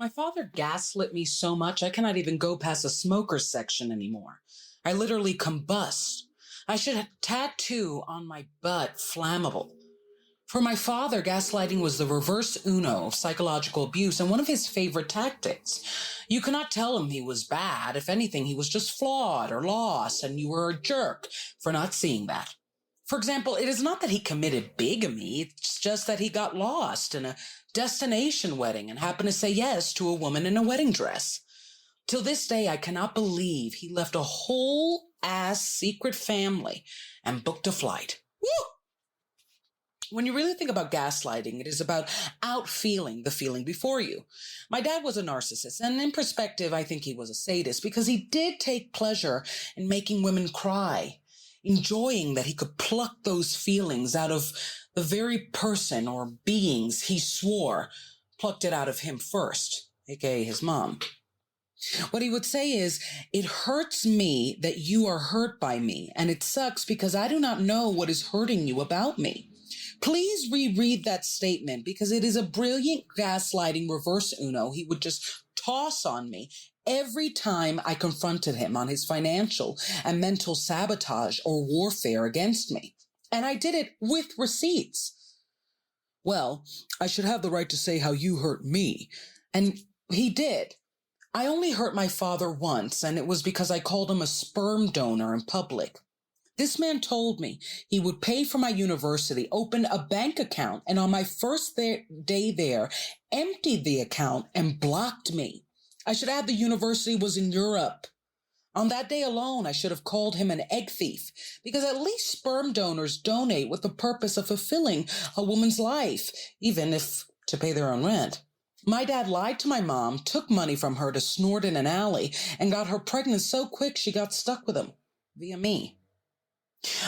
My father gaslit me so much I cannot even go past the smoker's section anymore. I literally combust. I should tattoo on my butt flammable. For my father, gaslighting was the reverse Uno of psychological abuse and one of his favorite tactics. You cannot tell him he was bad. If anything, he was just flawed or lost, and you were a jerk for not seeing that. For example, it is not that he committed bigamy, it's just that he got lost in a destination wedding and happened to say yes to a woman in a wedding dress. Till this day, I cannot believe he left a whole ass secret family and booked a flight. Woo! When you really think about gaslighting, it is about out-feeling the feeling before you. My dad was a narcissist, and in perspective, I think he was a sadist because he did take pleasure in making women cry, enjoying that he could pluck those feelings out of the very person or beings he swore plucked it out of him first, aka his mom. What he would say is, it hurts me that you are hurt by me, and it sucks because I do not know what is hurting you about me. Please reread that statement because it is a brilliant gaslighting reverse Uno he would just toss on me every time I confronted him on his financial and mental sabotage or warfare against me. And I did it with receipts. Well, I should have the right to say how you hurt me. And he did. I only hurt my father once, and it was because I called him a sperm donor in public. This man told me he would pay for my university, open a bank account, and on my first day there, emptied the account and blocked me. I should add the university was in Europe. On that day alone, I should have called him an egg thief, because at least sperm donors donate with the purpose of fulfilling a woman's life, even if to pay their own rent. My dad lied to my mom, took money from her to snort in an alley, and got her pregnant so quick she got stuck with him, via me.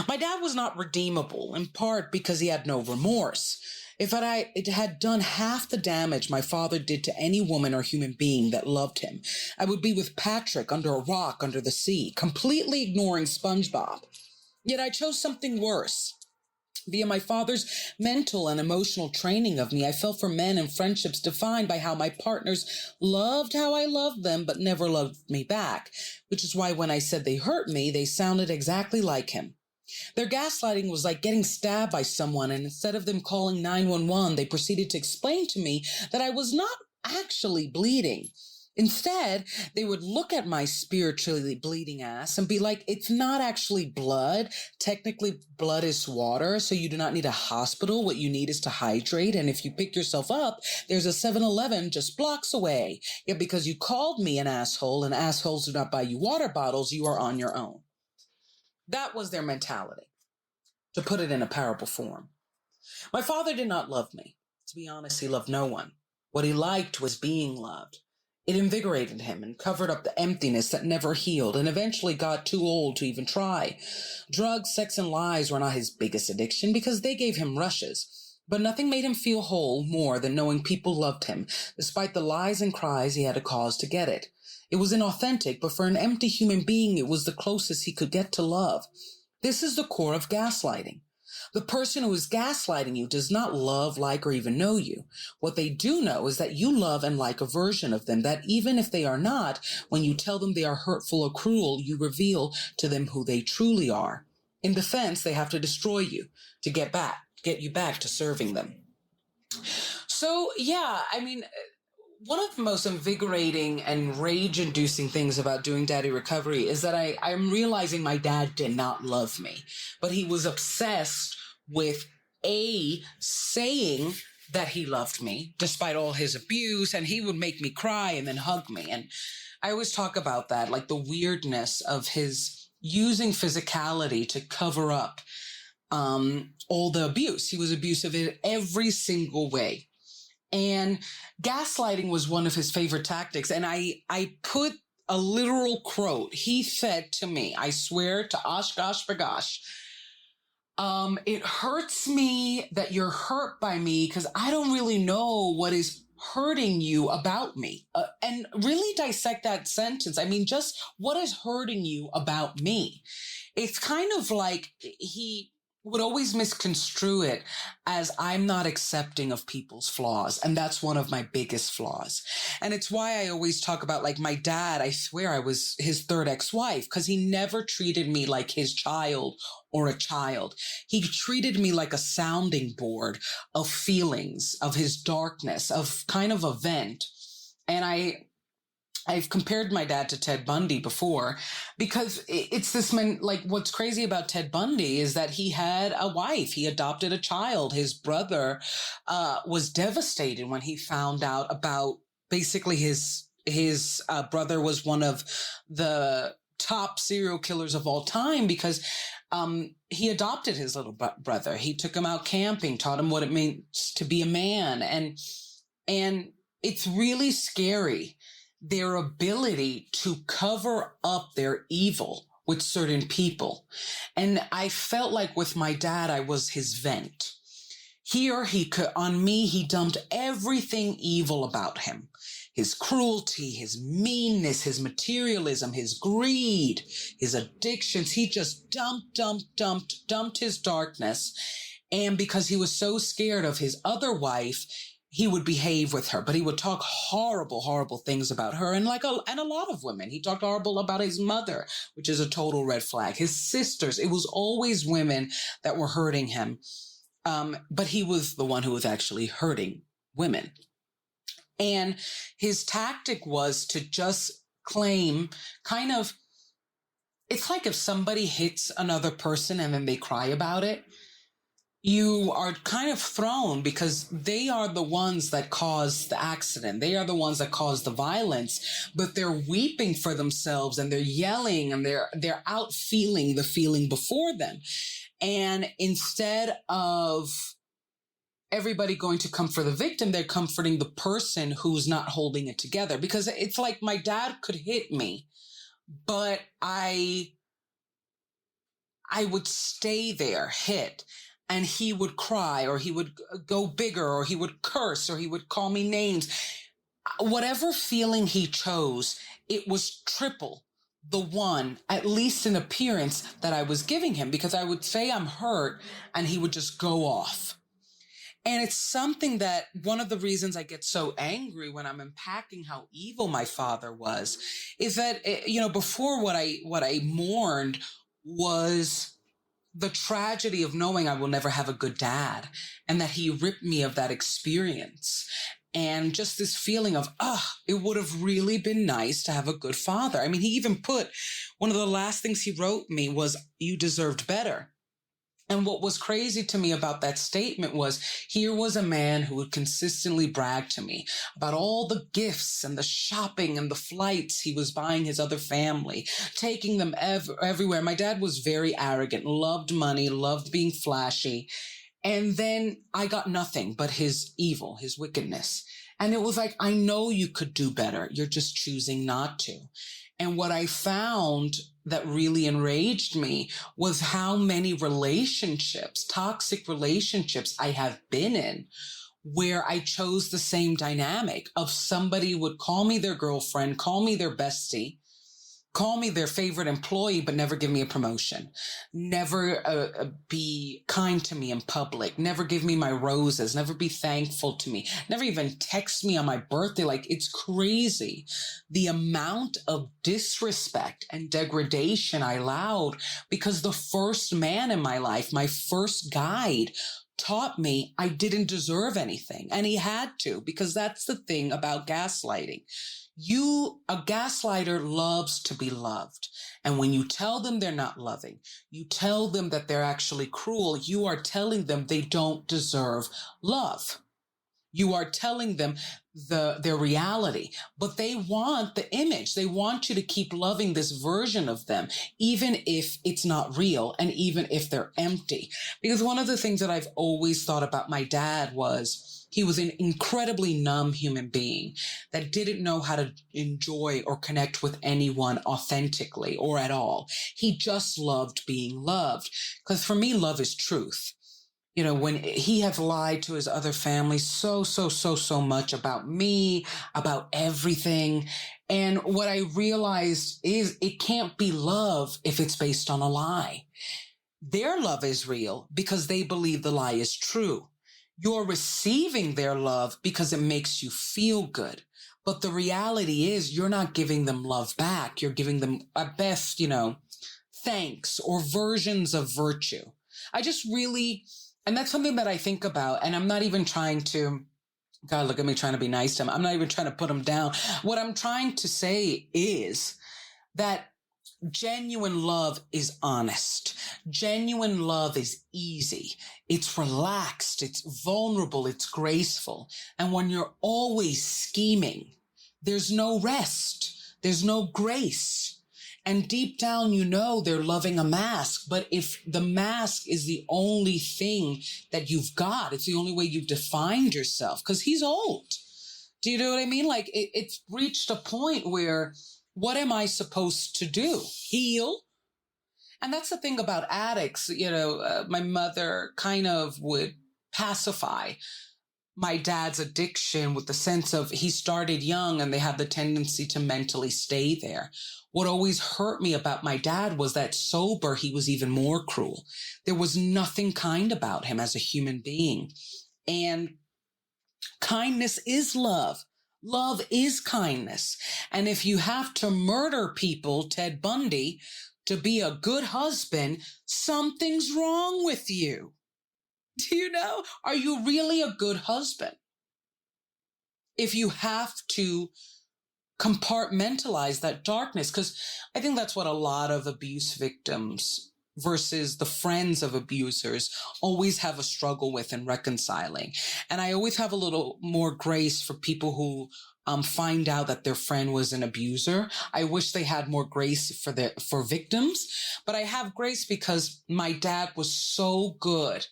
My dad was not redeemable, in part because he had no remorse. If it had done half the damage my father did to any woman or human being that loved him, I would be with Patrick under a rock under the sea, completely ignoring SpongeBob. Yet I chose something worse. Via my father's mental and emotional training of me, I fell for men and friendships defined by how my partners loved how I loved them but never loved me back, which is why when I said they hurt me, they sounded exactly like him. Their gaslighting was like getting stabbed by someone, and instead of them calling 911, they proceeded to explain to me that I was not actually bleeding. Instead, they would look at my spiritually bleeding ass and be like, it's not actually blood. Technically, blood is water, so you do not need a hospital. What you need is to hydrate, and if you pick yourself up, there's a 7-Eleven just blocks away. Yet because you called me an asshole and assholes do not buy you water bottles, you are on your own. That was their mentality, to put it in a parable form. My father did not love me. To be honest, he loved no one. What he liked was being loved. It invigorated him and covered up the emptiness that never healed and eventually got too old to even try. Drugs, sex, and lies were not his biggest addiction because they gave him rushes. But nothing made him feel whole more than knowing people loved him, despite the lies and cries he had to cause to get it. It was inauthentic, but for an empty human being, it was the closest he could get to love. This is the core of gaslighting. The person who is gaslighting you does not love, like, or even know you. What they do know is that you love and like a version of them, that even if they are not, when you tell them they are hurtful or cruel, you reveal to them who they truly are. In defense, they have to destroy you to get you back to serving them. So, yeah, I mean, one of the most invigorating and rage-inducing things about doing daddy recovery is that I'm realizing my dad did not love me, but he was obsessed with saying that he loved me despite all his abuse, and he would make me cry and then hug me. And I always talk about that, like the weirdness of his using physicality to cover up all the abuse. He was abusive in every single way. And gaslighting was one of his favorite tactics. And I put a literal quote. He said to me, I swear to Osh Gosh Bagosh, it hurts me that you're hurt by me because I don't really know what is hurting you about me. And really dissect that sentence. I mean, just what is hurting you about me? It's kind of like he would always misconstrue it as I'm not accepting of people's flaws. And that's one of my biggest flaws. And it's why I always talk about, like, my dad. I swear I was his third ex-wife because he never treated me like his child or a child. He treated me like a sounding board of feelings, of his darkness, of kind of a vent. And I've compared my dad to Ted Bundy before because it's this man. Like, what's crazy about Ted Bundy is that he had a wife. He adopted a child. His brother was devastated when he found out about basically his brother was one of the top serial killers of all time because he adopted his little brother. He took him out camping, taught him what it means to be a man. And it's really scary, their ability to cover up their evil with certain people. And I felt like with my dad, I was his vent. Here on me, he dumped everything evil about him. His cruelty, his meanness, his materialism, his greed, his addictions. He just dumped his darkness. And because he was so scared of his other wife, he would behave with her, but he would talk horrible things about her. And and a lot of women, he talked horrible about his mother, which is a total red flag. His sisters, it was always women that were hurting him. But he was the one who was actually hurting women. And his tactic was to just claim it's like if somebody hits another person and then they cry about it, you are kind of thrown because they are the ones that caused the accident. They are the ones that caused the violence, but they're weeping for themselves and they're yelling and they're out feeling the feeling before them. And instead of everybody going to comfort the victim, they're comforting the person who's not holding it together. Because it's like my dad could hit me, but I would stay there hit. And he would cry, or he would go bigger, or he would curse, or he would call me names. Whatever feeling he chose, it was triple the one, at least in appearance, that I was giving him, because I would say I'm hurt and he would just go off. And it's something that one of the reasons I get so angry when I'm unpacking how evil my father was is that, before what I mourned was the tragedy of knowing I will never have a good dad and that he ripped me of that experience. And just this feeling of, it would have really been nice to have a good father. I mean, he even put, one of the last things he wrote me was, "You deserved better." And what was crazy to me about that statement was, here was a man who would consistently brag to me about all the gifts and the shopping and the flights he was buying his other family, taking them everywhere. My dad was very arrogant, loved money, loved being flashy. And then I got nothing but his evil, his wickedness. And it was like, I know you could do better. You're just choosing not to. And what I found that really enraged me was how many relationships, toxic relationships I have been in, where I chose the same dynamic of somebody would call me their girlfriend, call me their bestie, call me their favorite employee, but never give me a promotion, never be kind to me in public, never give me my roses, never be thankful to me, never even text me on my birthday. Like, it's crazy the amount of disrespect and degradation I allowed, because the first man in my life, my first guide, taught me I didn't deserve anything. And he had to, because that's the thing about gaslighting. A gaslighter loves to be loved. And when you tell them they're not loving, you tell them that they're actually cruel, you are telling them they don't deserve love. You are telling them their reality, but they want the image. They want you to keep loving this version of them, even if it's not real and even if they're empty. Because one of the things that I've always thought about my dad was, he was an incredibly numb human being that didn't know how to enjoy or connect with anyone authentically or at all. He just loved being loved. Because for me, love is truth. When he had lied to his other family so much about me, about everything. And what I realized is it can't be love if it's based on a lie. Their love is real because they believe the lie is true. You're receiving their love because it makes you feel good. But the reality is you're not giving them love back. You're giving them at best, thanks or versions of virtue. I just really, and that's something that I think about. And I'm not even trying to, God, look at me trying to be nice to him. I'm not even trying to put him down. What I'm trying to say is that genuine love is honest. Genuine love is easy. It's relaxed. It's vulnerable. It's graceful. And when you're always scheming, there's no rest. There's no grace. And deep down, they're loving a mask. But if the mask is the only thing that you've got, it's the only way you've defined yourself, because he's old. Do you know what I mean? Like it's reached a point where, what am I supposed to do? Heal? And that's the thing about addicts. My mother kind of would pacify my dad's addiction with the sense of he started young and they have the tendency to mentally stay there. What always hurt me about my dad was that sober, he was even more cruel. There was nothing kind about him as a human being. And kindness is love. Love is kindness. And if you have to murder people, Ted Bundy, to be a good husband, something's wrong with you. Do you know? Are you really a good husband? If you have to compartmentalize that darkness, because I think that's what a lot of abuse victims versus the friends of abusers always have a struggle with and reconciling. And I always have a little more grace for people who find out that their friend was an abuser. I wish they had more grace for victims, but I have grace because my dad was so good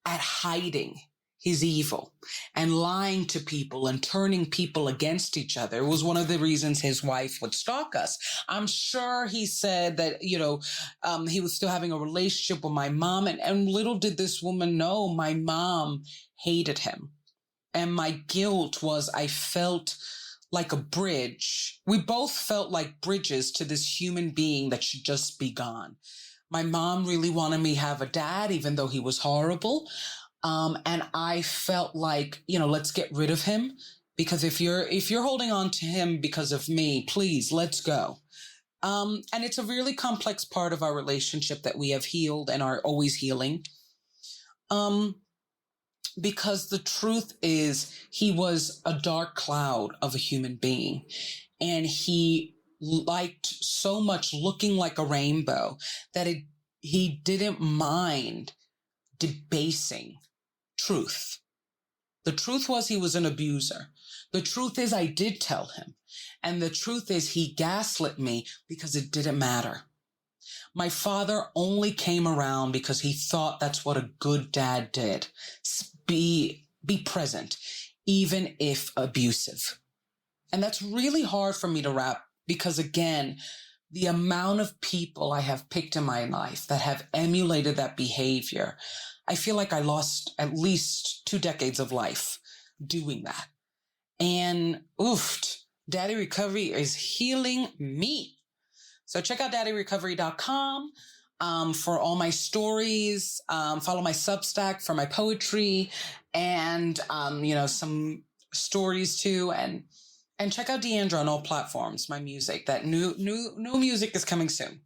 at hiding his evil and lying to people and turning people against each other. It was one of the reasons his wife would stalk us. I'm sure he said that, he was still having a relationship with my mom. And little did this woman know, my mom hated him. And my guilt was I felt like a bridge. We both felt like bridges to this human being that should just be gone. My mom really wanted me to have a dad, even though he was horrible. And I felt like, let's get rid of him, because if you're holding on to him because of me, please, let's go. And it's a really complex part of our relationship that we have healed and are always healing. Because the truth is he was a dark cloud of a human being, and he liked so much looking like a rainbow that he didn't mind debasing truth. The truth was he was an abuser. The truth is I did tell him. And the truth is he gaslit me because it didn't matter. My father only came around because he thought that's what a good dad did. Be present, even if abusive. And that's really hard for me to wrap, because again, the amount of people I have picked in my life that have emulated that behavior, I feel like I lost at least 2 decades of life doing that. And Daddy Recovery is healing me. So check out daddyrecovery.com for all my stories. Follow my Substack for my poetry and, some stories too. And check out Deandra on all platforms, my music. That new music is coming soon.